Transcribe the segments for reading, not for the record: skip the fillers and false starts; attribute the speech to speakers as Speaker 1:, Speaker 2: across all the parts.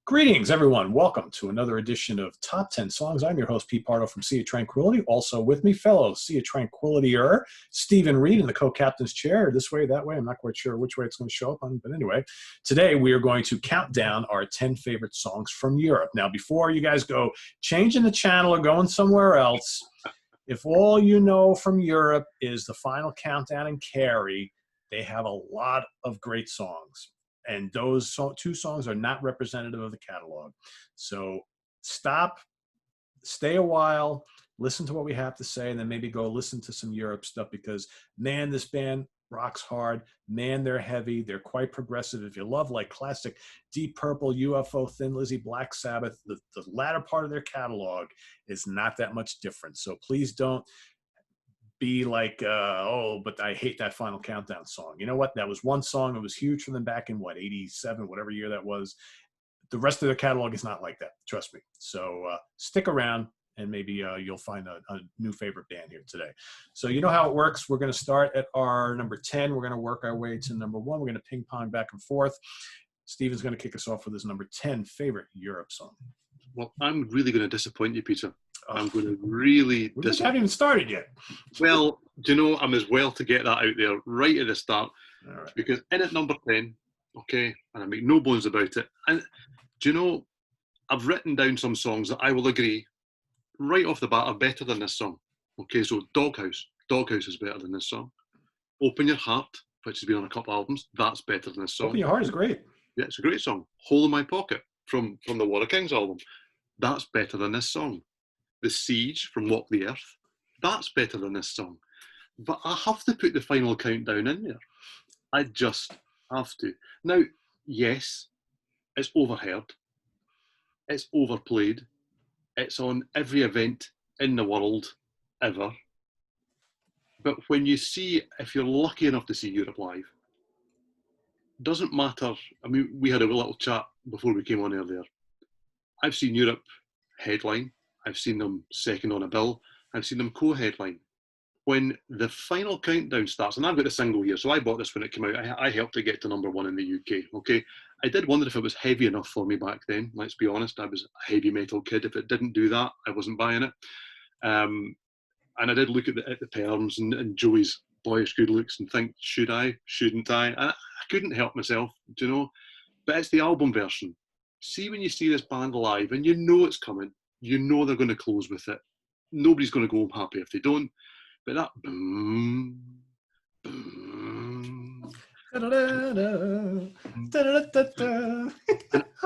Speaker 1: Greetings, everyone. Welcome to another edition of Top 10 Songs. I'm your host, Pete Pardo from Sea of Tranquility. Also with me, fellow Sea of Tranquility-er, Steven Reid in the co-captain's chair. This way, that way. I'm not quite sure which way it's going to show up on. But anyway, today we are going to count down our 10 favorite songs from Europe. Now, before you guys go changing the channel or going somewhere else, if all you know from Europe is the Final Countdown and Carrie, they have a lot of great songs. And those two songs are not representative of the catalog. So stop, stay a while, listen to what we have to say, and then maybe go listen to some Europe stuff because, man, this band rocks hard. Man, they're heavy. They're quite progressive. If you love like classic Deep Purple, UFO, Thin Lizzy, Black Sabbath, the latter part of their catalog is not that much different. So please don't be like, oh, but I hate that Final Countdown song. You know what? That was one song. It was huge for them back in, what, 87, whatever year that was. The rest of their catalog is not like that. Trust me. So stick around, and maybe you'll find a new favorite band here today. So you know how it works. We're going to start at our number 10. We're going to work our way to number 1. We're going to ping pong back and forth. Steven's going to kick us off with his number 10 favorite Europe song.
Speaker 2: Well, I'm really going to disappoint you, Peter. I'm going to really
Speaker 1: disappoint. We haven't even started yet.
Speaker 2: Well, do you know, I'm as well to get that out there right at the start.
Speaker 1: All right.
Speaker 2: Because in at number 10, okay, and I make no bones about it. And do you know, I've written down some songs that I will agree right off the bat are better than this song. Okay, so Doghouse is better than this song. Open Your Heart, which has been on a couple albums, that's better than this song.
Speaker 1: Open Your Heart is great.
Speaker 2: Yeah, it's a great song. Hole in My Pocket from the War of Kings album, that's better than this song. The Siege from Walk the Earth, that's better than this song. But I have to put the Final Countdown in there. I just have to. Now, yes, it's overheard. It's overplayed. It's on every event in the world ever. But when you see, if you're lucky enough to see Europe live, doesn't matter. I mean, we had a little chat before we came on earlier. I've seen Europe headline. I've seen them second on a bill. I've seen them co-headline. When the Final Countdown starts, and I've got a single here, so I bought this when it came out. I helped it get to number 1 in the UK, okay? I did wonder if it was heavy enough for me back then. Let's be honest, I was a heavy metal kid. If it didn't do that, I wasn't buying it. And I did look at the terms and Joey's boyish good looks and think, should I, shouldn't I? And I couldn't help myself, do you know? But it's the album version. See, when you see this band live and you know it's coming, you know they're going to close with it. Nobody's going to go home happy if they don't. But that boom, boom. And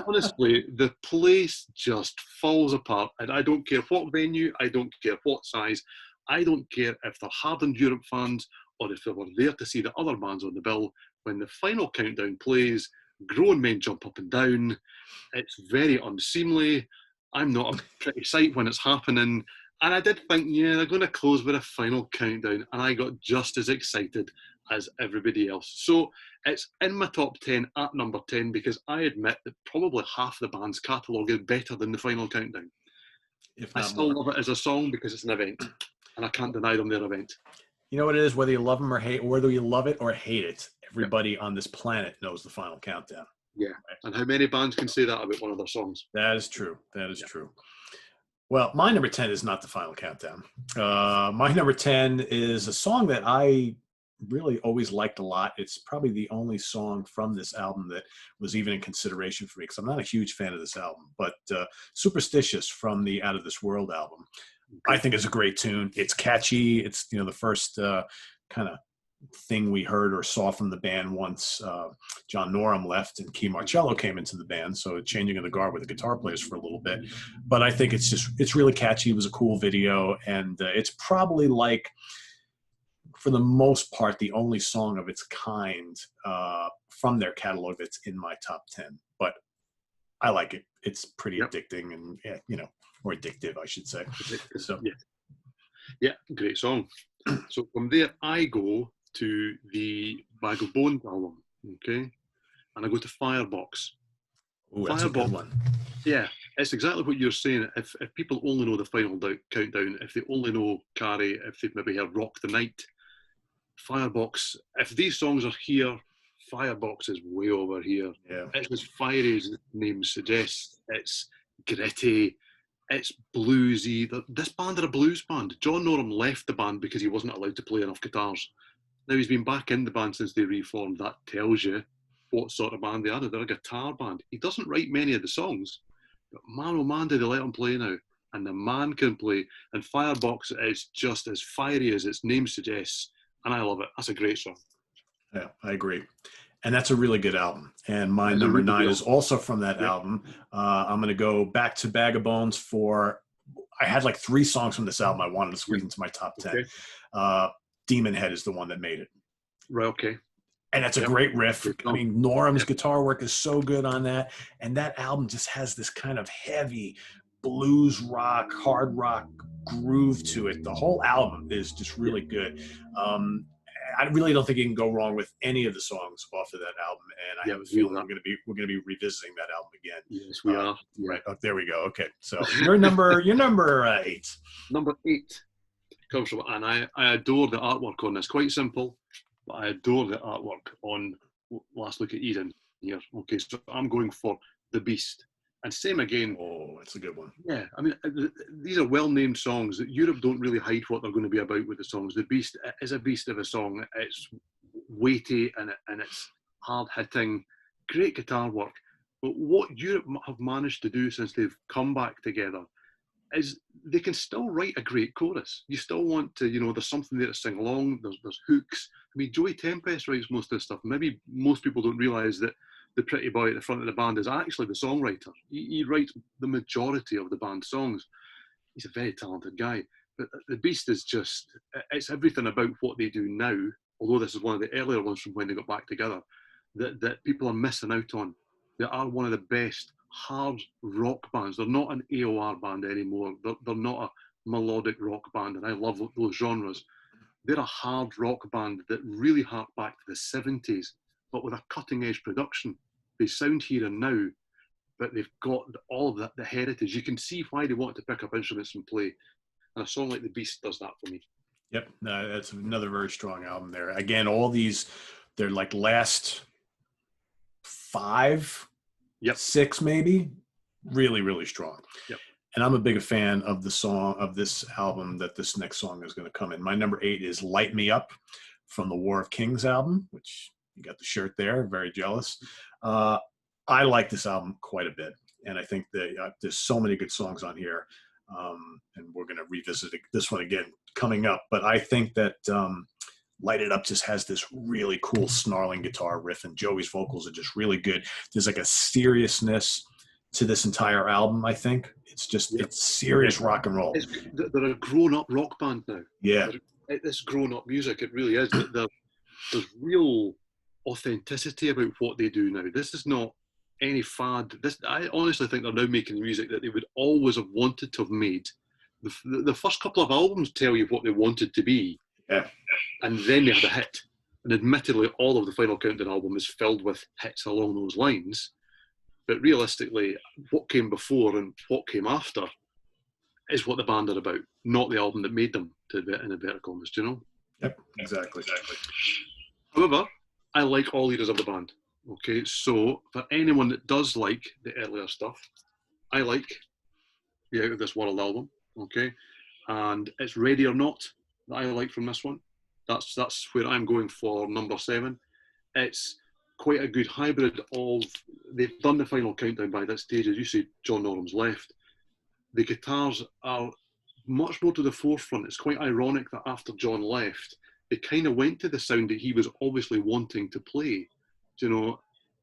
Speaker 2: honestly, the place just falls apart. And I don't care what venue, I don't care what size, I don't care if they're hardened Europe fans or if they were there to see the other bands on the bill. When the Final Countdown plays, grown men jump up and down. It's very unseemly. I'm not a pretty sight when it's happening. And I did think, yeah, they're going to close with a Final Countdown. And I got just as excited as everybody else. So it's in my top 10 at number 10 because I admit that probably half the band's catalogue is better than the Final Countdown. I still love it as a song because it's an event. And I can't deny them their event.
Speaker 1: You know what it is? Whether you love them or hate, whether you love it or hate it, everybody on this planet knows the Final Countdown.
Speaker 2: Yeah, and how many bands can say that about one of their songs?
Speaker 1: That is true. That is true. Well, my number 10 is not the Final Countdown. My number 10 is a song that I really always liked a lot. It's probably the only song from this album that was even in consideration for me because I'm not a huge fan of this album. But Superstitious from the Out of This World album, I think is a great tune. It's catchy. It's, you know, the first kind of thing we heard or saw from the band once John Norum left and Key Marcello came into the band, so changing of the guard with the guitar players for a little bit. But I think it's really catchy. It was a cool video, and it's probably like, for the most part, the only song of its kind from their catalog that's in my top 10. But I like it. It's pretty addicting and, you know, or addictive, I should say. So
Speaker 2: yeah, great song. So from there, I go to the Bag of Bones album, okay? And I go to Firebox.
Speaker 1: Ooh, that's a good one.
Speaker 2: Yeah, it's exactly what you're saying. If people only know the Final Countdown, if they only know Carrie, if they've maybe heard Rock the Night, Firebox, if these songs are here Firebox is way over here.
Speaker 1: Yeah.
Speaker 2: It's as fiery as the name suggests. It's gritty. It's bluesy. This band are a blues band. John Norum left the band because he wasn't allowed to play enough guitars. Now he's been back in the band since they reformed. That tells you what sort of band they are. They're a guitar band. He doesn't write many of the songs, but man, oh man, do they let him play now. And the man can play. And Firebox is just as fiery as its name suggests. And I love it. That's a great song.
Speaker 1: Yeah, I agree. And that's a really good album. And my number 9 is also from that album. I'm going to go back to Bag of Bones for, I had like 3 songs from this album I wanted to squeeze into my top 10. Demon Head is the one that made it.
Speaker 2: Right, okay.
Speaker 1: And that's a great riff. I mean, Norum's guitar work is so good on that. And that album just has this kind of heavy blues rock, hard rock groove to it. The whole album is just really good. I really don't think you can go wrong with any of the songs off of that album. And I have a feeling we're gonna be revisiting that album again.
Speaker 2: Yes, we are.
Speaker 1: Right. Oh, there we go. Okay. So your number 8.
Speaker 2: Number 8 comes from, and I adore the artwork on this. Quite simple, but I adore the artwork on Last Look at Eden here. Okay, so I'm going for The Beast. And same again.
Speaker 1: Oh, that's a good one.
Speaker 2: Yeah, I mean, these are well-named songs that Europe don't really hide what they're going to be about with the songs. The Beast is a beast of a song. It's weighty and it's hard-hitting, great guitar work. But what Europe have managed to do since they've come back together is they can still write a great chorus. You still want to, there's something there to sing along. There's hooks. I mean, Joey Tempest writes most of this stuff. Maybe most people don't realise that the pretty boy at the front of the band is actually the songwriter. He writes the majority of the band's songs. He's a very talented guy. But The Beast is just, it's everything about what they do now, although this is one of the earlier ones from when they got back together, that people are missing out on. They are one of the best hard rock bands. They're not an AOR band anymore. They're not a melodic rock band, and I love those genres. They're a hard rock band that really hark back to the 70s, but with a cutting-edge production. They sound here and now, but they've got all of that, the heritage. You can see why they want to pick up instruments and play. And a song like The Beast does that for me.
Speaker 1: Yep, that's another very strong album there. Again, all these, they're like last 5, 6 maybe, really, really strong.
Speaker 2: Yep.
Speaker 1: And I'm a big fan of the song, of this album that this next song is going to come in. My number 8 is Light Me Up from the War of Kings album, which you got the shirt there, very jealous. I like this album quite a bit. And I think that there's so many good songs on here. And we're going to revisit this one again coming up. But I think that Light It Up just has this really cool snarling guitar riff, and Joey's vocals are just really good. There's like a seriousness to this entire album, I think. It's just, it's serious rock and roll.
Speaker 2: They're a grown-up rock band now.
Speaker 1: Yeah.
Speaker 2: It's grown-up music. It really is. There's real authenticity about what they do now. This is not any fad. I honestly think they're now making music that they would always have wanted to have made. The first couple of albums tell you what they wanted to be, and then they had a hit. And admittedly, all of the Final Countdown album is filled with hits along those lines. But realistically, what came before and what came after is what the band are about, not the album that made them, in inverted commas, do you know?
Speaker 1: Yep, exactly.
Speaker 2: However, I like all eras of the band. Okay, so for anyone that does like the earlier stuff, I like the Out of This World album. Okay, and it's Ready or Not that I like from this one. That's where I'm going for number 7. It's quite a good hybrid of, they've done the Final Countdown by that stage. As you say, John Norum's left. The guitars are much more to the forefront. It's quite ironic that after John left, they kind of went to the sound that he was obviously wanting to play, you know,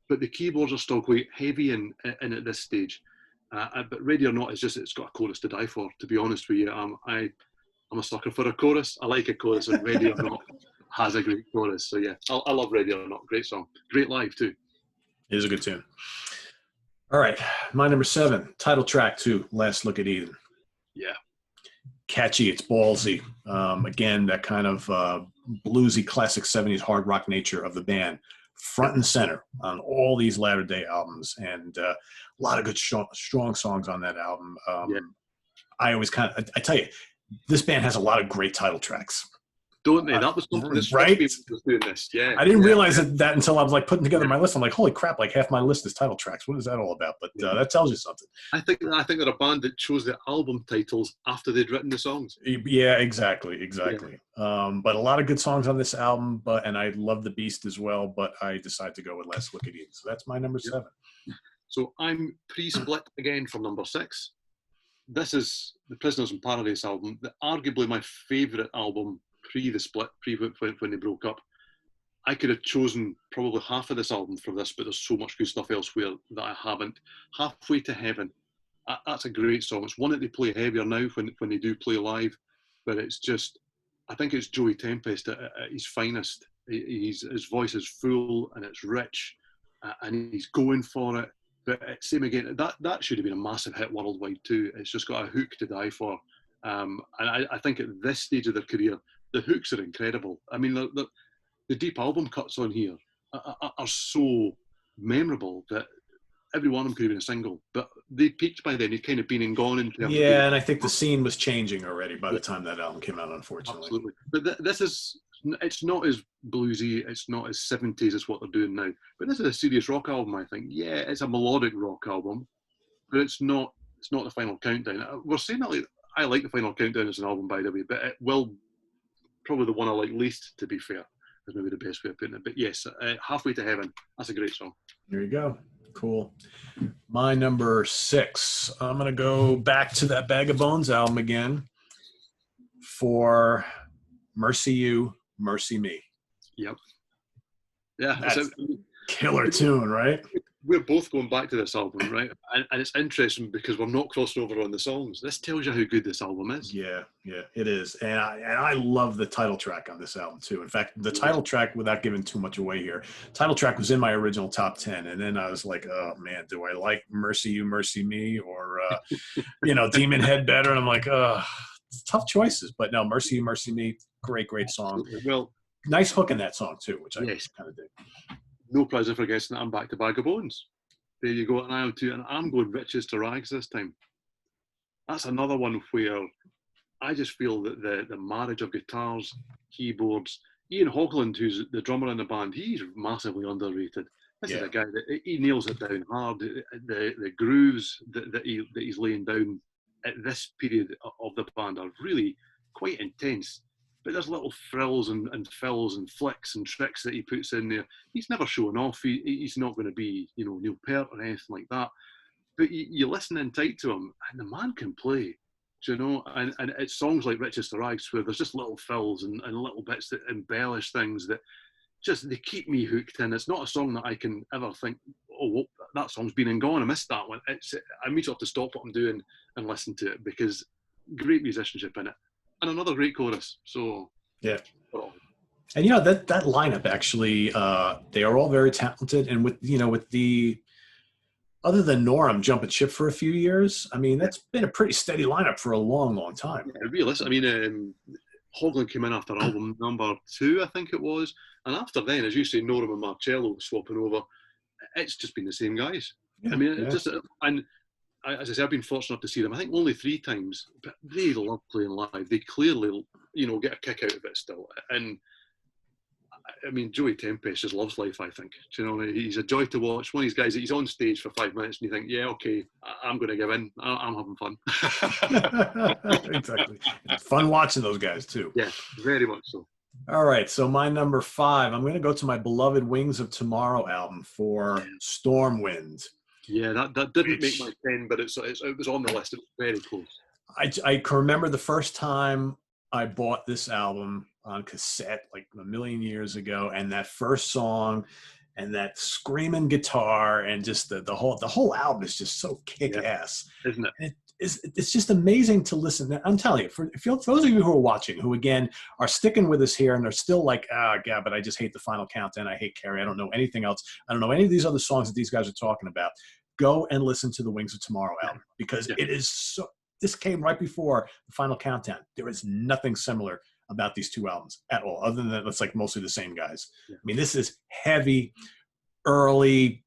Speaker 2: but the keyboards are still quite heavy in at this stage. But Ready or Not is just, it's got a chorus to die for, to be honest with you. I'm a sucker for a chorus. I like a chorus, and Ready or Not has a great chorus. So yeah, I love Ready or Not. Great song. Great live too.
Speaker 1: It is a good tune. All right, my number 7, title track to Last Look at Eden.
Speaker 2: Yeah.
Speaker 1: Catchy, it's ballsy. Again, that kind of bluesy, classic 70s hard rock nature of the band, front and center on all these latter day albums, and a lot of good strong songs on that album. I always I tell you, this band has a lot of great title tracks.
Speaker 2: don't they? That was something that struck
Speaker 1: right?
Speaker 2: me when I was doing this. Yeah,
Speaker 1: I didn't realize that until I was like putting together my list. I'm like, holy crap! Like half my list is title tracks. What is that all about? But that tells you something.
Speaker 2: I think they're a band that chose the album titles after they'd written the songs.
Speaker 1: Yeah, exactly. But a lot of good songs on this album. And I love The Beast as well. But I decided to go with Last Look at Eden. So that's my number 7.
Speaker 2: So I'm pre-split again from number 6. This is the Prisoners in Paradise album, arguably my favourite album pre the split, when they broke up. I could have chosen probably half of this album for this, but there's so much good stuff elsewhere that I haven't. Halfway to Heaven, that's a great song. It's one that they play heavier now when they do play live, but it's just, I think it's Joey Tempest at his finest. His voice is full and it's rich, and he's going for it. But same again, that should have been a massive hit worldwide too. It's just got a hook to die for. And I think at this stage of their career, the hooks are incredible. I mean, the deep album cuts on here are so memorable that every one of them could have been a single. But they peaked by then. They'd kind of been and gone in terms of
Speaker 1: and I think the scene was changing already by the time that album came out, unfortunately.
Speaker 2: Absolutely. But this is, it's not as bluesy, it's not as 70s as what they're doing now. But this is a serious rock album, I think. Yeah, it's a melodic rock album, but it's not the Final Countdown. We're saying that, like, I like the Final Countdown as an album, by the way, but it will probably the one I like least, to be fair, is maybe the best way of putting it. But yes, Halfway to Heaven, that's a great song.
Speaker 1: There you go. Cool. My number 6, I'm going to go back to that Bag of Bones album again for Mercy You, Mercy Me.
Speaker 2: Yep. Yeah.
Speaker 1: That's a killer tune, right?
Speaker 2: We're both going back to this album, right? And it's interesting because we're not crossing over on the songs. This tells you how good this album is.
Speaker 1: Yeah, it is. And I love the title track on this album too. In fact, the title track, without giving too much away here, title track was in my original top 10. And then I was like, oh man, do I like Mercy You, Mercy Me, or Demon Head better? And I'm like, tough choices. But no, Mercy You, Mercy Me, great song.
Speaker 2: Absolutely. Well,
Speaker 1: nice hook in that song too, which I kind of dig.
Speaker 2: No pleasure for guessing that I'm back to Bag of Bones. There you go, and I am too. And I'm going Riches to Rags this time. That's another one where I just feel that the marriage of guitars, keyboards, Ian Hogland, who's the drummer in the band, he's massively underrated. This is a guy that he nails it down hard. The grooves that he's laying down at this period of the band are really quite intense. But there's little frills and fills and flicks and tricks that he puts in there. He's never showing off. He's not going to be, Neil Peart or anything like that. But you listen in tight to him, and the man can play. And it's songs like Riches to Rags where there's just little fills and little bits that embellish things that they keep me hooked in. It's not a song that I can ever think, oh, that song's been and gone. I missed that one. I immediately have to stop what I'm doing and listen to it because great musicianship in it. And another great chorus. So
Speaker 1: yeah. And that lineup actually, they are all very talented. And with the other than Norum jumping ship for a few years, I mean that's been a pretty steady lineup for a long time.
Speaker 2: Yeah, realistic. I mean, Hogland came in after album number 2, I think it was, and after then, as you say, Norum and Marcello swapping over. It's just been the same guys. Yeah, I mean, as I say, I've been fortunate enough to see them. I think only 3 times, but they love playing live. They clearly, get a kick out of it still. And I mean, Joey Tempest just loves life, I think. He's a joy to watch. One of these guys that he's on stage for 5 minutes and you think, yeah, okay, I'm going to give in. I'm having fun.
Speaker 1: Exactly. It's fun watching those guys too.
Speaker 2: Yeah, very much so.
Speaker 1: All right, so my number 5, I'm going to go to my beloved Wings of Tomorrow album for Stormwind.
Speaker 2: Yeah, that didn't make my 10, but it was on the list. It was very close.
Speaker 1: I can remember the first time I bought this album on cassette like a million years ago, and that first song and that screaming guitar and just the whole album is just so kick-ass.
Speaker 2: Isn't it?
Speaker 1: It's just amazing to listen. I'm telling you, for those of you who are watching, who again are sticking with us here and are still like, yeah, but I just hate the Final Countdown. I hate Carrie. I don't know anything else. I don't know any of these other songs that these guys are talking about. Go and listen to the Wings of Tomorrow album because it is so. This came right before the Final Countdown. There is nothing similar about these 2 albums at all, other than that it's like mostly the same guys. Yeah. I mean, this is heavy, early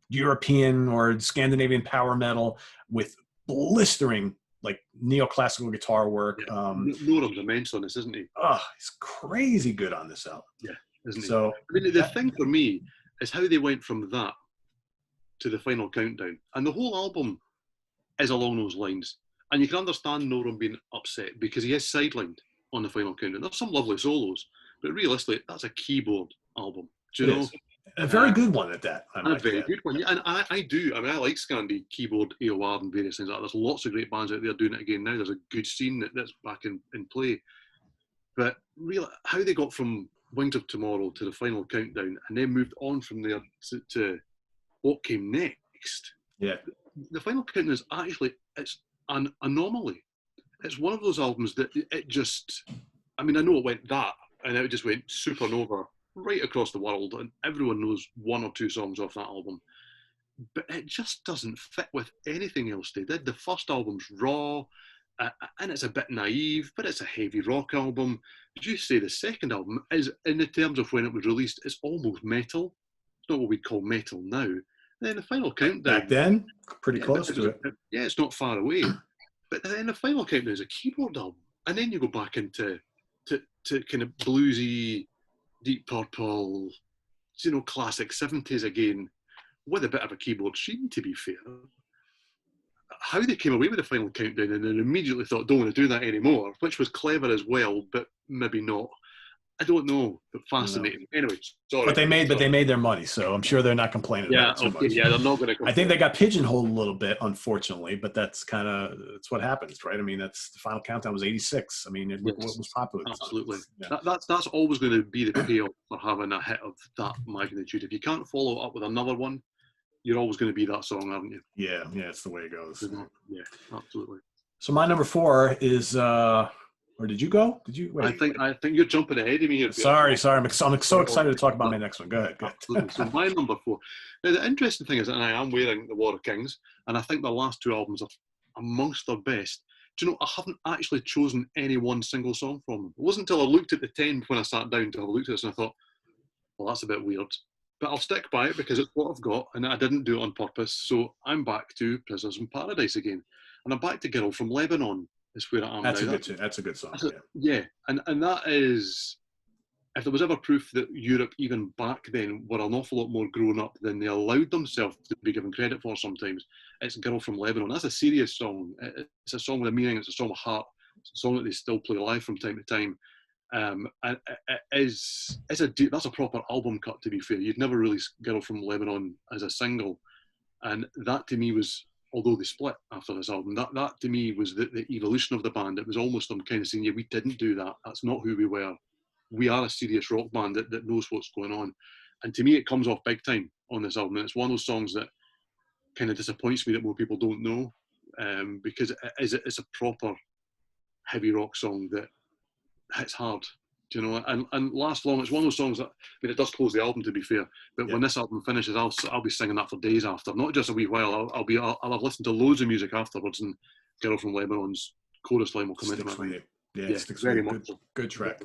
Speaker 1: European or Scandinavian power metal with blistering like neoclassical guitar work.
Speaker 2: Norum's immense on this, isn't he?
Speaker 1: Oh, he's crazy good on this album.
Speaker 2: Yeah, isn't he?
Speaker 1: So
Speaker 2: I mean, the thing for me is how they went from that to the final countdown, and the whole album is along those lines. And you can understand Norum being upset because he is sidelined on the final countdown. There's some lovely solos, but realistically, that's a keyboard album. Do you know?
Speaker 1: A very good one at that.
Speaker 2: A very good one. Yeah, and I do. I mean, I like Scandi keyboard, AOR, and various things like that. There's lots of great bands out there doing it again now. There's a good scene that's back in play. But really, how they got from Wings of Tomorrow to the final countdown and then moved on from there to what came next.
Speaker 1: Yeah.
Speaker 2: The final countdown is actually, it's an anomaly. It's one of those albums that it just, I mean, I know it went that, and it just went supernova right across the world, and everyone knows one or two songs off that album. But it just doesn't fit with anything else they did. The first album's raw, and it's a bit naive, but it's a heavy rock album. As you say, the second album is, in the terms of when it was released, it's almost metal. It's not what we'd call metal now. Then the final countdown.
Speaker 1: Back then, pretty close to it.
Speaker 2: Yeah, it's not far away. But then the final countdown is a keyboard album. And then you go back into to kind of bluesy, Deep Purple, classic 70s again, with a bit of a keyboard sheen, to be fair. How they came away with the final countdown and then immediately thought, don't want to do that anymore, which was clever as well, but maybe not. I don't know, but fascinating. No. Anyway, sorry.
Speaker 1: But they made their money, so I'm sure they're not complaining about it too much.
Speaker 2: Yeah, they're not going to complain.
Speaker 1: I think they got pigeonholed a little bit, unfortunately, but that's what happens, right? I mean, that's the final countdown was 86. I mean, what was popular.
Speaker 2: Absolutely. Yeah. That's always going to be the payoff for having a hit of that magnitude. If you can't follow it up with another one, you're always going to be that song, aren't you?
Speaker 1: Yeah, it's the way it goes.
Speaker 2: Yeah, absolutely.
Speaker 1: So my number 4 is or did you go? Did you? Wait,
Speaker 2: I think you're jumping ahead of me here.
Speaker 1: Sorry. I'm so excited to talk about my next one. Go ahead.
Speaker 2: Absolutely. So my number 4. Now the interesting thing is that I am wearing the War of Kings, and I think the last two albums are amongst their best. Do you know, I haven't actually chosen any one single song from them. It wasn't until I looked at the 10 when I sat down to have a look at this and I thought, well, that's a bit weird. But I'll stick by it because it's what I've got, and I didn't do it on purpose. So I'm back to Prisoners in Paradise again. And I'm back to Girl from Lebanon is where I am
Speaker 1: That's
Speaker 2: now.
Speaker 1: That's a good song.
Speaker 2: And that is, if there was ever proof that Europe, even back then, were an awful lot more grown up than they allowed themselves to be given credit for sometimes, it's Girl from Lebanon. That's a serious song. It's a song with a meaning. It's a song with heart. It's a song that they still play live from time to time. And that's a proper album cut, to be fair. You'd never release Girl from Lebanon as a single. And that to me was, although they split after this album, that to me was the evolution of the band. It was almost them kind of saying, yeah, we didn't do that. That's not who we were. We are a serious rock band that knows what's going on. And to me, it comes off big time on this album. And it's one of those songs that kind of disappoints me that more people don't know, because it's a proper heavy rock song that hits hard, you know, and lasts long. It's one of those songs that, I mean, it does close the album, to be fair, but when this album finishes, I'll be singing that for days after, not just a wee while. I'll have listened to loads of music afterwards, and Girl from Lebanon's chorus line will come into my mind.
Speaker 1: Yeah,
Speaker 2: very much.
Speaker 1: Good track.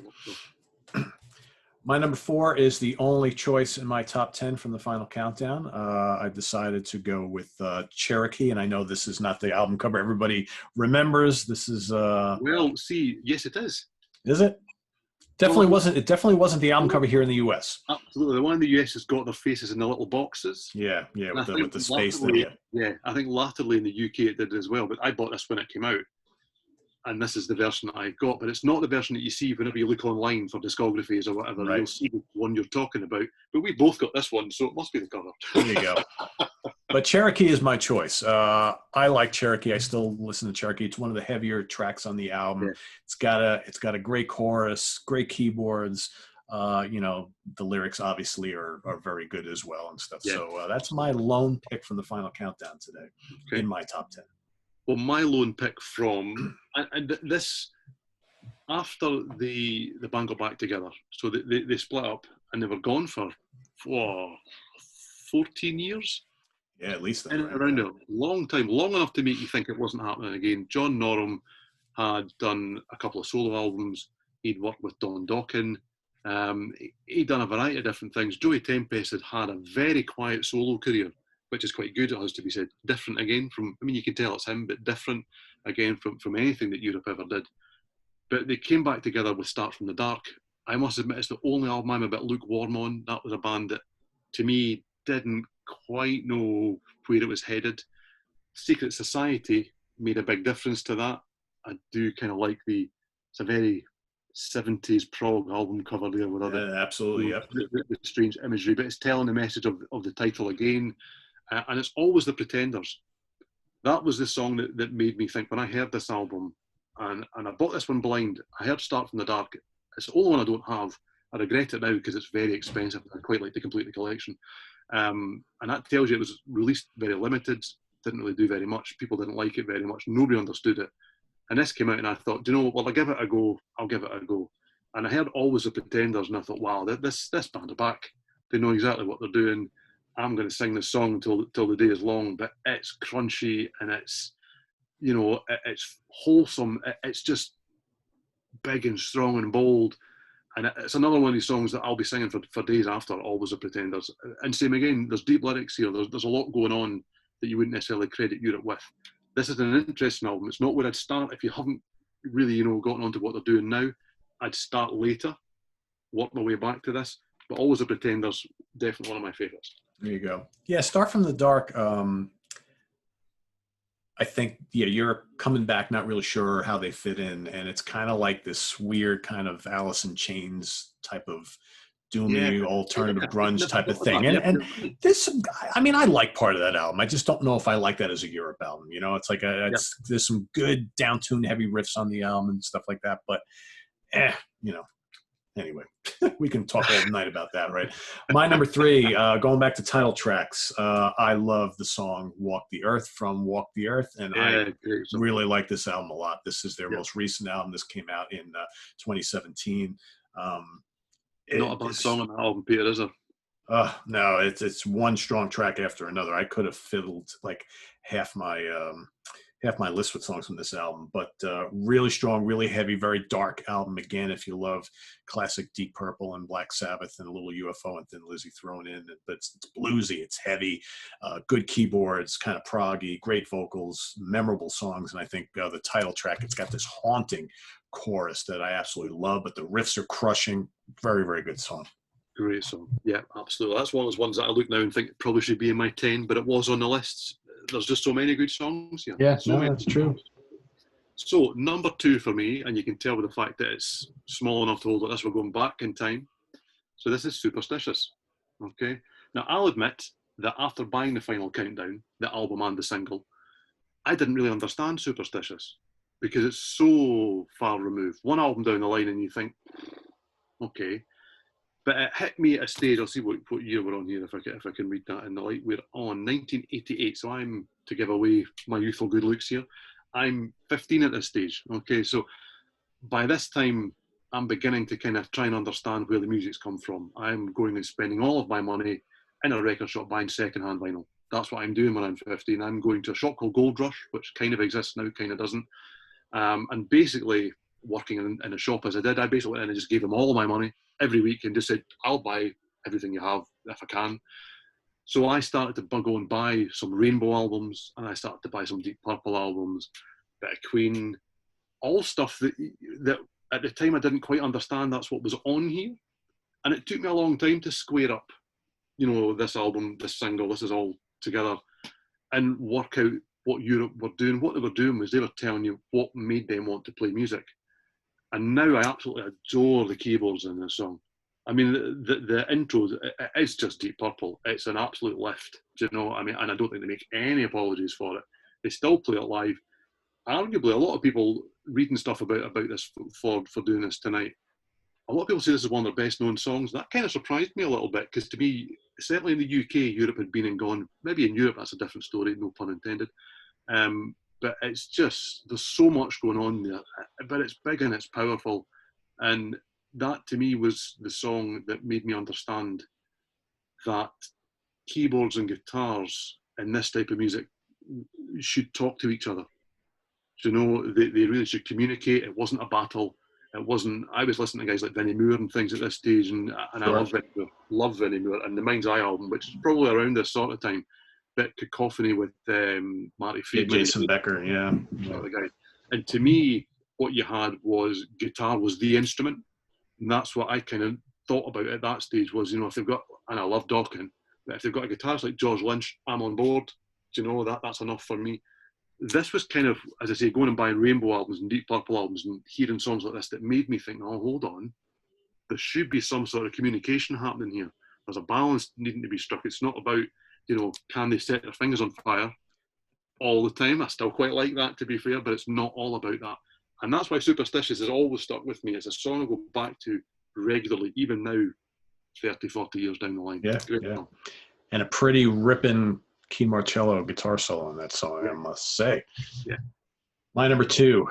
Speaker 1: My number 4 is the only choice in my top 10 from the final countdown. I decided to go with Cherokee, and I know this is not the album cover everybody remembers. This is
Speaker 2: well, see, yes, it is.
Speaker 1: Is it? Definitely wasn't. It definitely wasn't the album cover here in the U.S.
Speaker 2: Absolutely, the one in the U.S. has got their faces in the little boxes.
Speaker 1: Yeah, with the space there.
Speaker 2: Yeah, I think latterly in the UK it did as well. But I bought this when it came out, and this is the version that I got. But it's not the version that you see whenever you look online for discographies or whatever. Right. You'll see the one you're talking about. But we both got this one, so it must be the cover.
Speaker 1: There you go. But Cherokee is my choice. I like Cherokee. I still listen to Cherokee. It's one of the heavier tracks on the album. Yeah. It's got a great chorus, great keyboards. The lyrics obviously are very good as well and stuff. Yeah. So that's my lone pick from the final countdown today in my top 10.
Speaker 2: Well, my lone pick from and this after the band got back together. So they split up and they were gone for 14 years.
Speaker 1: Yeah, at least that.
Speaker 2: And around a long time, long enough to make you think it wasn't happening again. John Norum had done a couple of solo albums. He'd worked with Don Dokken. He'd done a variety of different things. Joey Tempest had a very quiet solo career, which is quite good, it has to be said. Different again from, I mean, you can tell it's him, but different. again, from anything that Europe ever did. But they came back together with Start From The Dark. I must admit, it's the only album I'm a bit lukewarm on. That was a band that, to me, didn't quite know where it was headed. Secret Society made a big difference to that. I do kind of like it's a very 70s prog album cover there with other
Speaker 1: absolutely, yep.
Speaker 2: the strange imagery, but it's telling the message of the title again, and it's always the Pretenders. That was the song that made me think when I heard this album, and I bought this one blind. I heard Start From The Dark. It's the only one I don't have. I regret it now because it's very expensive. I quite like to complete the collection, and that tells you it was released very limited, didn't really do very much. People didn't like it very much. Nobody understood it. And this came out and I thought, do you know, well, I'll give it a go. I'll give it a go. And I heard Always the Pretenders and I thought, wow, this band are back. They know exactly what they're doing. I'm going to sing this song till the day is long, but it's crunchy and it's, you know, it's wholesome. It's just big and strong and bold. And it's another one of these songs that I'll be singing for days after Always the Pretenders. And same again, there's deep lyrics here. There's a lot going on that you wouldn't necessarily credit Europe with. This is an interesting album. It's not where I'd start if you haven't really, you know, gotten onto what they're doing now. I'd start later, work my way back to this. But Always the Pretenders, definitely one of my favourites.
Speaker 1: There you go. Yeah, Start From The Dark. I think, yeah, you're coming back, not really sure how they fit in. And it's kind of like this weird kind of Alice in Chains type of doomy alternative grunge type of thing. And there's some, I mean, I like part of that album. I just don't know if I like that as a Europe album. You know, it's like there's some good down-tuned heavy riffs on the album and stuff like that. But, you know, anyway, we can talk all night about that, right? My number 3, going back to title tracks, I love the song Walk the Earth from Walk the Earth. And I really like this album a lot. This is their most recent album. This came out in 2017.
Speaker 2: Not a bad song on the album, Peter, is there?
Speaker 1: No, it's one strong track after another. I could have fiddled like half my list with songs from this album, but really strong, really heavy, very dark album. Again, if you love classic Deep Purple and Black Sabbath and a little UFO and Thin Lizzy thrown in, but it's bluesy, it's heavy, good keyboards, kind of proggy, great vocals, memorable songs. And I think the title track, it's got this haunting chorus that I absolutely love, but the riffs are crushing. Very, very good song.
Speaker 2: Great song. Yeah, absolutely. That's one of those ones that I look now and think probably should be in my 10, but it was on the lists. There's just so many good songs here.
Speaker 1: Yeah,
Speaker 2: so
Speaker 1: that's true.
Speaker 2: So number 2 for me, and you can tell with the fact that it's small enough to hold like this, we're going back in time. So this is Superstitious. Okay. Now I'll admit that after buying the Final Countdown, the album and the single, I didn't really understand Superstitious because it's so far removed. One album down the line and you think, okay. But it hit me at a stage, I'll see what year we're on here, if I can read that in the light. We're on 1988, so I'm, to give away my youthful good looks here, I'm 15 at this stage. Okay, so by this time, I'm beginning to kind of try and understand where the music's come from. I'm going and spending all of my money in a record shop buying second-hand vinyl. That's what I'm doing when I'm 15. I'm going to a shop called Gold Rush, which kind of exists now, kind of doesn't. And basically, working in a shop as I did, I basically went in and just gave them all my money every week and just said, I'll buy everything you have if I can. So I started to go and buy some Rainbow albums, and I started to buy some Deep Purple albums, a bit of Queen, all stuff that at the time I didn't quite understand that's what was on here. And it took me a long time to square up, you know, this album, this single, this is all together, and work out what Europe were doing. What they were doing was they were telling you what made them want to play music. And now I absolutely adore the keyboards in this song. I mean, the intro, it's just Deep Purple. It's an absolute lift, do you know? I mean, and I don't think they make any apologies for it. They still play it live. Arguably, a lot of people reading stuff about this for doing this tonight, a lot of people say this is one of their best known songs. That kind of surprised me a little bit, because to me, certainly in the UK, Europe had been and gone. Maybe in Europe, that's a different story, no pun intended. But it's just, there's so much going on there, but it's big and it's powerful. And that to me was the song that made me understand that keyboards and guitars in this type of music should talk to each other. You know, they really should communicate. It wasn't a battle. It wasn't, I was listening to guys like Vinnie Moore and things at this stage, and I love Vinnie Moore, and the Mind's Eye album, which is probably around this sort of time. bit cacophony with Marty
Speaker 1: Yeah,
Speaker 2: Friedman.
Speaker 1: Jason Becker, yeah.
Speaker 2: The guy. And to me, what you had was guitar was the instrument. And that's what I kind of thought about at that stage was, if they've got, and I love Dokken, but if they've got a guitarist like George Lynch, I'm on board. That's enough for me. This was kind of, as I say, going and buying Rainbow albums and Deep Purple albums and hearing songs like this that made me think, oh, hold on. There should be some sort of communication happening here. There's a balance needing to be struck. It's not about, can they set their fingers on fire all the time? I still quite like that, to be fair, but it's not all about that. And that's why Superstitious has always stuck with me. It's a song I go back to regularly, even now, 30, 40 years down the line.
Speaker 1: Yeah. And a pretty ripping Key Marcello guitar solo on that song, I must say.
Speaker 2: Yeah.
Speaker 1: My number 2,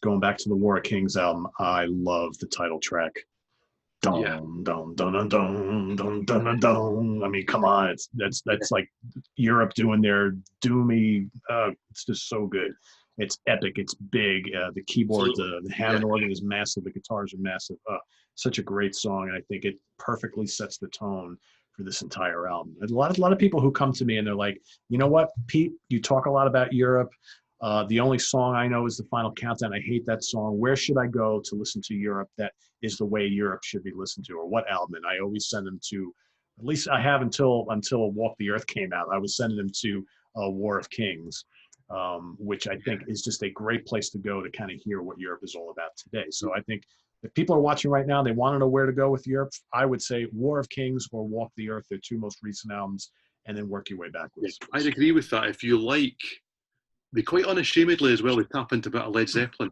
Speaker 1: going back to the War of Kings album, I love the title track. Dun, dun, dun, dun, dun, dun, dun, dun, dun. I mean, come on, that's like Europe doing their doomy. It's just so good. It's epic. It's big. The keyboard, the Hammond organ is massive. The guitars are massive. Such a great song, and I think it perfectly sets the tone for this entire album. There's a lot of people who come to me and they're like, you know what, Pete, you talk a lot about Europe. The only song I know is The Final Countdown. I hate that song. Where should I go to listen to Europe that is the way Europe should be listened to, or what album? And I always send them to, at least I have until Walk the Earth came out. I was sending them to War of Kings, which I think is just a great place to go to kind of hear what Europe is all about today. So I think if people are watching right now, they want to know where to go with Europe, I would say War of Kings or Walk the Earth, their 2 most recent albums, and then work your way backwards.
Speaker 2: Yeah, I'd agree with that. If you like, they quite unashamedly as well, they tap into a bit of Led Zeppelin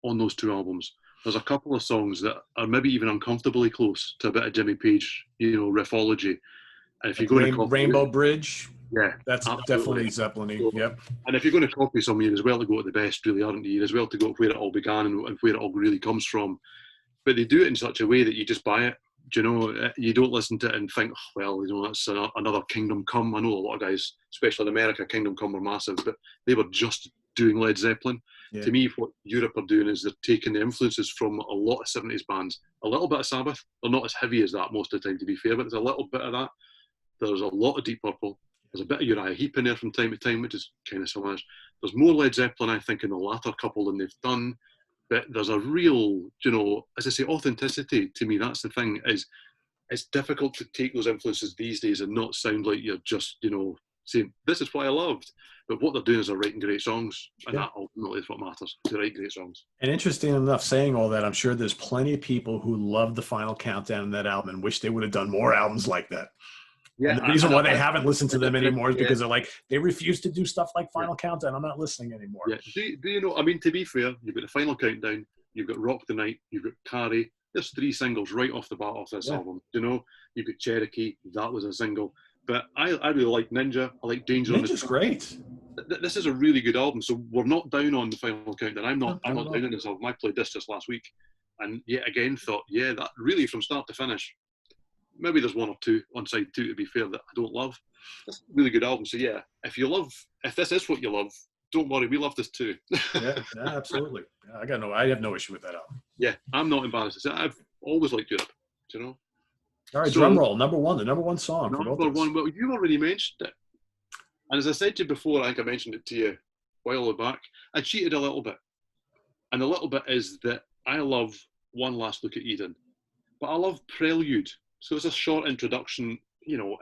Speaker 2: on those 2 albums. There's a couple of songs that are maybe even uncomfortably close to a bit of Jimmy Page, riffology. And if you're going to copy
Speaker 1: Rainbow Bridge, that's
Speaker 2: absolutely.
Speaker 1: definitely Zeppelin-y.
Speaker 2: So,
Speaker 1: yep.
Speaker 2: And if you're going to copy something, you're as well to go to the best, really, aren't you? You're as well to go where it all began and where it all really comes from. But they do it in such a way that you just buy it. You don't listen to it and think, that's another Kingdom Come. I know a lot of guys, especially in America, Kingdom Come were massive, but they were just doing Led Zeppelin. Yeah. To me, what Europe are doing is they're taking the influences from a lot of 70s bands, a little bit of Sabbath. They're not as heavy as that most of the time, to be fair, but there's a little bit of that. There's a lot of Deep Purple. There's a bit of Uriah Heep in there from time to time, which is kind of similar. There's more Led Zeppelin, I think, in the latter couple than they've done. But there's a real, as I say, authenticity to me. That's the thing, is it's difficult to take those influences these days and not sound like you're just, saying, this is what I loved. But what they're doing is they're writing great songs. And that ultimately is what matters, to write great songs.
Speaker 1: And interesting enough, saying all that, I'm sure there's plenty of people who love The Final Countdown in that album and wish they would have done more albums like that. Yeah, and the reason why they haven't listened to them anymore is because they're like, they refuse to do stuff like Final Countdown. I'm not listening anymore.
Speaker 2: Yeah. Do you know, I mean, to be fair, you've got The Final Countdown, you've got Rock the Night, you've got Carrie. There's 3 singles right off the bat of this album. You've got Cherokee, that was a single. But I really like Ninja. I like Danger.
Speaker 1: Ninja's great.
Speaker 2: This is a really good album. So we're not down on The Final Countdown. I'm not down on this album. I played this just last week. And yet again thought, that really from start to finish, maybe there's 1 or 2 on side 2, to be fair, that I don't love. It's a really good album. So if this is what you love, don't worry, we love this too.
Speaker 1: yeah, absolutely. I have no issue with that album.
Speaker 2: Yeah, I'm not embarrassed. I've always liked Europe,
Speaker 1: All right, drum roll, number 1, the number 1 song.
Speaker 2: Number 1, well, you already mentioned it. And as I said to you before, I think I mentioned it to you a while back, I cheated a little bit. And a little bit is that I love One Last Look at Eden. But I love Prelude. So it's a short introduction.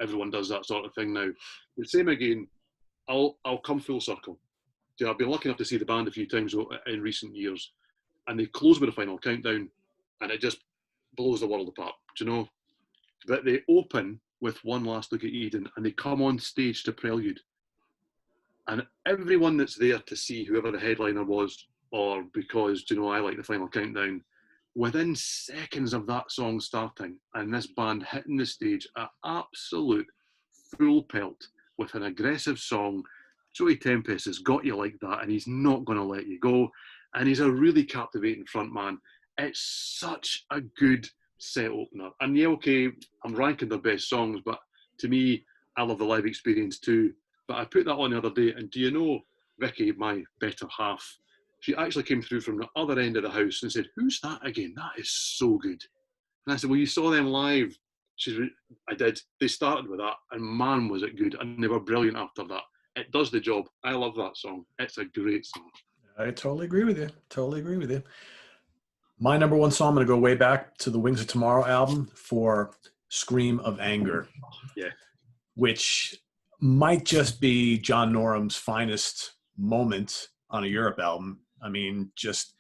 Speaker 2: Everyone does that sort of thing now. The same again, I'll come full circle. I've been lucky enough to see the band a few times in recent years. And they close with a Final Countdown. And it just blows the world apart, But they open with One Last Look at Eden, and they come on stage to Prelude. And everyone that's there to see whoever the headliner was, or because, I like the Final Countdown, within seconds of that song starting and this band hitting the stage at absolute full pelt with an aggressive song, Joey Tempest has got you like that, and he's not going to let you go. And he's a really captivating frontman. It's such a good set opener. And I'm ranking their best songs, but to me, I love the live experience too. But I put that on the other day, and do you know, Vicky, my better half, she actually came through from the other end of the house and said, "Who's that again? That is so good." And I said, "Well, you saw them live I did. They started with that, and man, was it good, and they were brilliant after that. It does the job. I love that song. It's a great song.
Speaker 1: I totally agree with you. Totally agree with you. My number one song, I'm going to go way back to the Wings of Tomorrow album for Scream of Anger,
Speaker 2: Yeah.
Speaker 1: which might just be John Norum's finest moment on a Europe album. I mean, just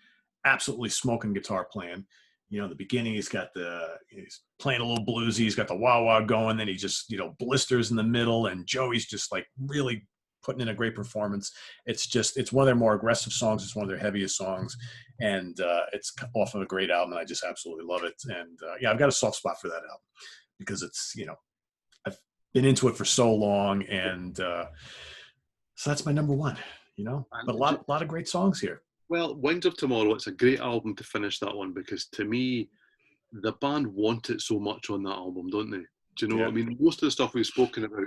Speaker 1: absolutely smoking guitar playing. You know, in the beginning, he's playing a little bluesy. He's got the wah wah going. Then he just, blisters in the middle. And Joey's just like really putting in a great performance. It's one of their more aggressive songs. It's one of their heaviest songs. And it's off of a great album. And I just absolutely love it. And I've got a soft spot for that album because it's, I've been into it for so long. And so that's my number one, but a lot of great songs here.
Speaker 2: Well, Wings of Tomorrow, it's a great album to finish that one because to me, the band want it so much on that album, don't they? Do you know what I mean? Most of the stuff we've spoken about,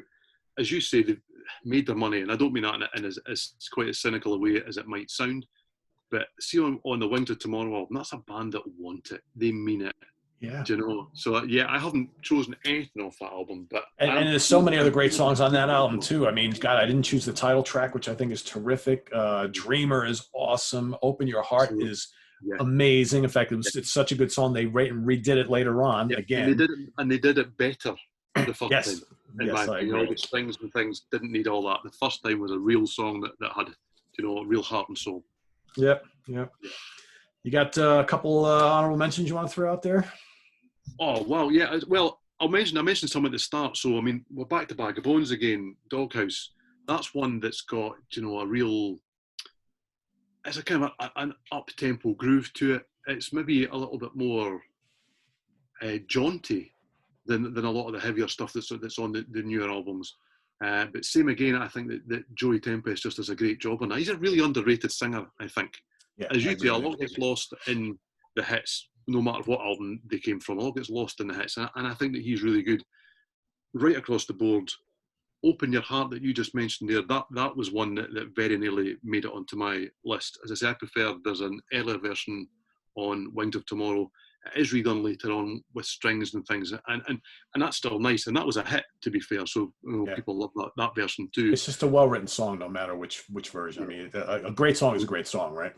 Speaker 2: as you say, they've made their money, and I don't mean that in as quite as cynical a way as it might sound, but see on the Wings of Tomorrow album, that's a band that want it. They mean it.
Speaker 1: Yeah.
Speaker 2: Do you know? So I haven't chosen anything off that album, but
Speaker 1: and there's so many other great songs on that album too. I mean, God, I didn't choose the title track, which I think is terrific. Dreamer is awesome. Open Your Heart is amazing. In fact, it's such a good song. They redid it later on again.
Speaker 2: And they did it better the first time.
Speaker 1: In my opinion,
Speaker 2: all the strings and things didn't need all that. The first time was a real song that had, real heart and soul.
Speaker 1: Yep. You got a couple honorable mentions you want to throw out there?
Speaker 2: Oh, wow, yeah. Well, I mentioned some at the start. So, I mean, we're back to Bag of Bones again, Doghouse. That's one that's got, a real... It's a kind of an up-tempo groove to it. It's maybe a little bit more jaunty than a lot of the heavier stuff that's on the newer albums. But same again, I think that Joey Tempest just does a great job on that. He's a really underrated singer, I think.
Speaker 1: Yeah,
Speaker 2: as you say, a lot gets lost in the hits, no matter what album they came from. A lot gets lost in the hits, and I think that he's really good right across the board. Open Your Heart that you just mentioned there, that was one that very nearly made it onto my list. As I say, I prefer, there's an earlier version on Wings of Tomorrow. It is redone later on with strings and things, and that's still nice, and that was a hit, to be fair, so people love that version too.
Speaker 1: It's just a well-written song, no matter which version. I mean, a great song is a great song, right?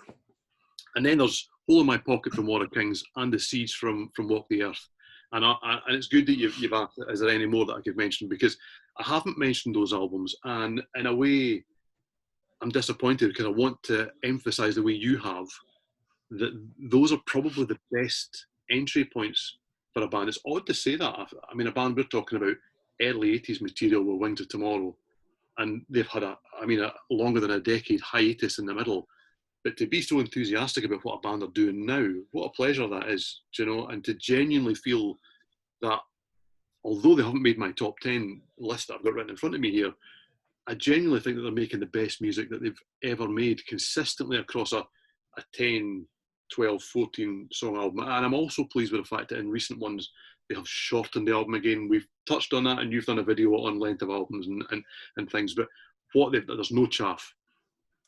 Speaker 2: And then there's Hole in My Pocket from War of Kings and The Siege from Walk the Earth. And it's good that you've asked, is there any more that I could mention? Because I haven't mentioned those albums. And in a way, I'm disappointed because I want to emphasise the way you have, that those are probably the best entry points for a band. It's odd to say that. I mean, a band we're talking about early 80s material with Wings of Tomorrow. And they've had a longer than a decade hiatus in the middle. But to be so enthusiastic about what a band are doing now, what a pleasure that is, and to genuinely feel that, although they haven't made my top 10 list that I've got written in front of me here, I genuinely think that they're making the best music that they've ever made consistently across a 10, 12, 14 song album. And I'm also pleased with the fact that in recent ones, they have shortened the album again. We've touched on that, and you've done a video on length of albums and things, but there's no chaff.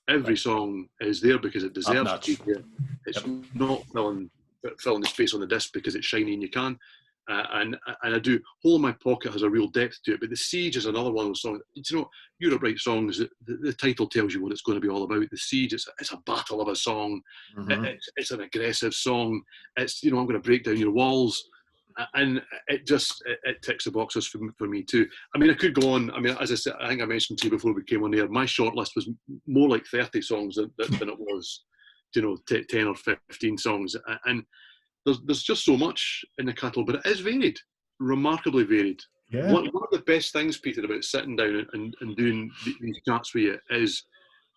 Speaker 2: Every song is there because it deserves to be there. It's not filling the space on the disc because it's shiny and you can. And I do. Hole in My Pocket has a real depth to it, but The Siege is another one of those songs. Europe Right songs, the title tells you what it's going to be all about. The Siege, it's a battle of a song. Mm-hmm. It's an aggressive song. It's, I'm going to break down your walls. And it ticks the boxes for me too. I mean, I could go on. I mean, as I said, I think I mentioned to you before we came on air, my short list was more like 30 songs than it was, 10 or 15 songs. And there's just so much in the catalogue, but it is varied, remarkably varied. Yeah. One of the best things, Peter, about sitting down and doing these chats with you is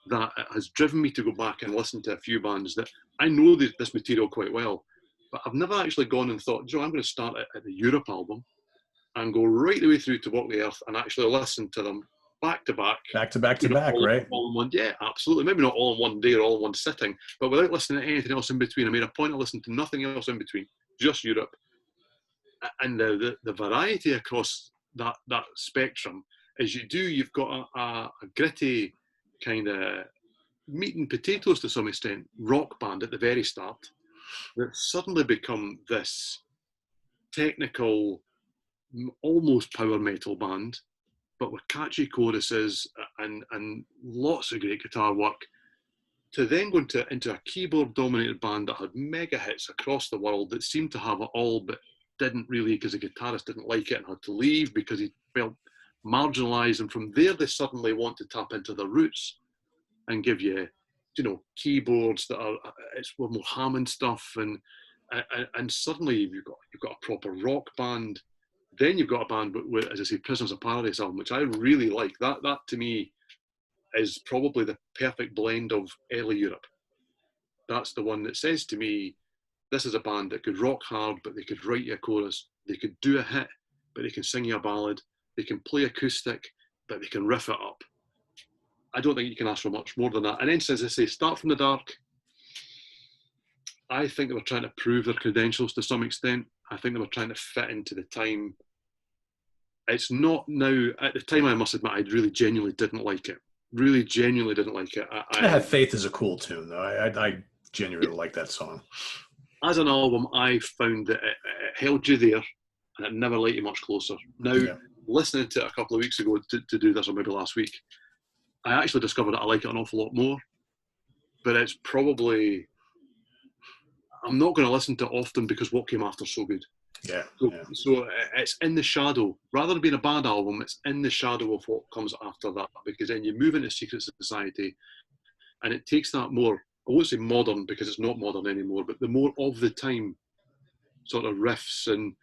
Speaker 2: that it has driven me to go back and listen to a few bands that I know this material quite well, but I've never actually gone and thought, I'm going to start at the Europe album and go right the way through to Walk the Earth and actually listen to them back to back.
Speaker 1: Back to back, right?
Speaker 2: All in one, yeah, absolutely. Maybe not all in one day or all in one sitting, but without listening to anything else in between. I made a point of listening to nothing else in between, just Europe. And the variety across that spectrum, as you've got a gritty kind of meat and potatoes to some extent rock band at the very start that suddenly become this technical almost power metal band, but with catchy choruses and lots of great guitar work, to then go into a keyboard-dominated band that had mega hits across the world that seemed to have it all, but didn't really, because the guitarist didn't like it and had to leave because he felt marginalised. And from there, they suddenly want to tap into their roots and give you, keyboards that are it's more Hammond stuff, and suddenly you've got a proper rock band. Then you've got a band with, as I say, Prisoners of Paradise album, which I really like. That to me is probably the perfect blend of early Europe. That's the one that says to me, this is a band that could rock hard, but they could write you a chorus. They could do a hit, but they can sing you a ballad. They can play acoustic, but they can riff it up. I don't think you can ask for much more than that. And then, as I say, Start From the Dark, I think they were trying to prove their credentials to some extent. I think they were trying to fit into the time. It's not now, at the time I must admit, I really genuinely didn't like it. Really genuinely didn't like it.
Speaker 1: I Have Faith is a cool tune, though. I genuinely like that song.
Speaker 2: As an album, I found that it held you there and it never let you much closer. Now, listening to it a couple of weeks ago to do this, or maybe last week, I actually discovered that I like it an awful lot more. But it's probably, I'm not going to listen to it often because what came after is so good. So it's in the shadow. Rather than being a bad album, it's in the shadow of what comes after that, because then you move into Secret Society and it takes that more, I won't say modern because it's not modern anymore, but the more of the time sort of riffs and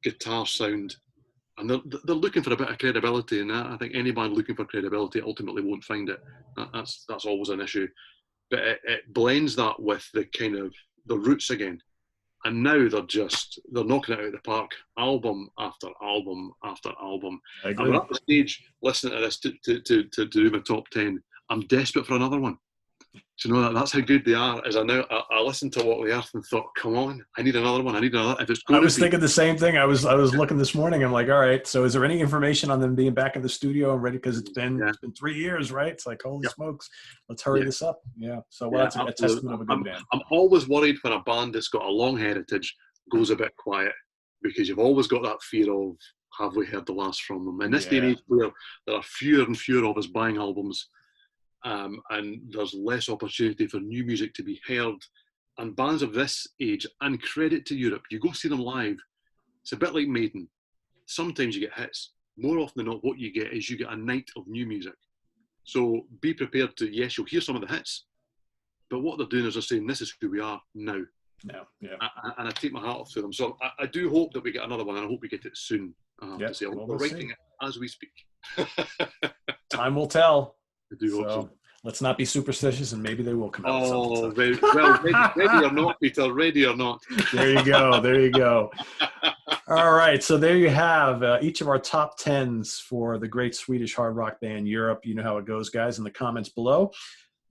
Speaker 2: guitar sound. And they're looking for a bit of credibility, and I think any band looking for credibility ultimately won't find it. That's always an issue. But it blends that with the kind of the roots again. And now they're knocking it out of the park, album after album after album. I'm at the stage listening to this to do my top 10. I'm desperate for another one. Do you know that's how good they are? As I listened to Walk the Earth and thought, come on, I need another one. I need another. If it's going
Speaker 1: I was thinking the same thing. I was looking this morning. I'm like, all right. So is there any information on them being back in the studio and ready? Because it's been 3 years, right? It's like, holy smokes, let's hurry this up. Yeah. So that's a testament of a good band.
Speaker 2: I'm always worried when a band that's got a long heritage goes a bit quiet, because you've always got that fear of, have we heard the last from them? In this day and age where there are fewer and fewer of us buying albums, and there's less opportunity for new music to be heard, and bands of this age, and credit to Europe, you go see them live, it's a bit like Maiden. Sometimes you get hits. More often than not, what you get is you get a night of new music. So be prepared to, yes, you'll hear some of the hits, but what they're doing is they're saying, this is who we are now. And I take my hat off to them. So I do hope that we get another one, and I hope we get it soon. To say. We're writing it as we speak.
Speaker 1: Time will tell.
Speaker 2: I do hope so.
Speaker 1: Let's not be superstitious, and maybe they will come out.
Speaker 2: Oh, very well. Ready or not, Peter. Ready or not.
Speaker 1: There you go. There you go. All right. So there you have each of our top 10s for the great Swedish hard rock band Europe. You know how it goes, guys. In the comments below,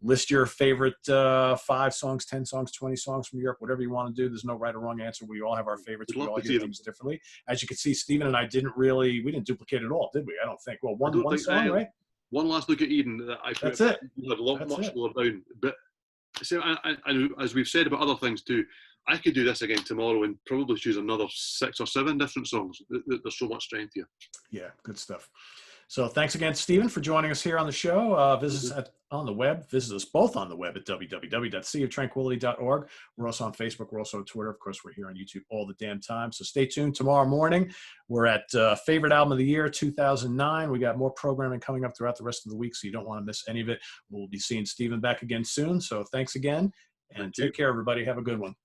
Speaker 1: list your favorite 5 songs, 10 songs, 20 songs from Europe, whatever you want to do. There's no right or wrong answer. We all have our favorites. We all hear things differently. As you can see, Stephen and I didn't duplicate it all, did we? I don't think. Well, one song, right?
Speaker 2: One last look at Eden.
Speaker 1: That's it.
Speaker 2: Had a lot much lower down. But as we've said about other things too, I could do this again tomorrow and probably choose another 6 or 7 different songs. There's so much strength here. Yeah,
Speaker 1: good stuff. So thanks again, Stephen, for joining us here on the show. Visit us on the web. Visit us both on the web at www.seaoftranquility.org. We're also on Facebook. We're also on Twitter. Of course, we're here on YouTube all the damn time. So stay tuned. Tomorrow morning, we're at Favorite Album of the Year 2009. We got more programming coming up throughout the rest of the week, so you don't want to miss any of it. We'll be seeing Stephen back again soon. So thanks again, and take care, everybody. Have a good one.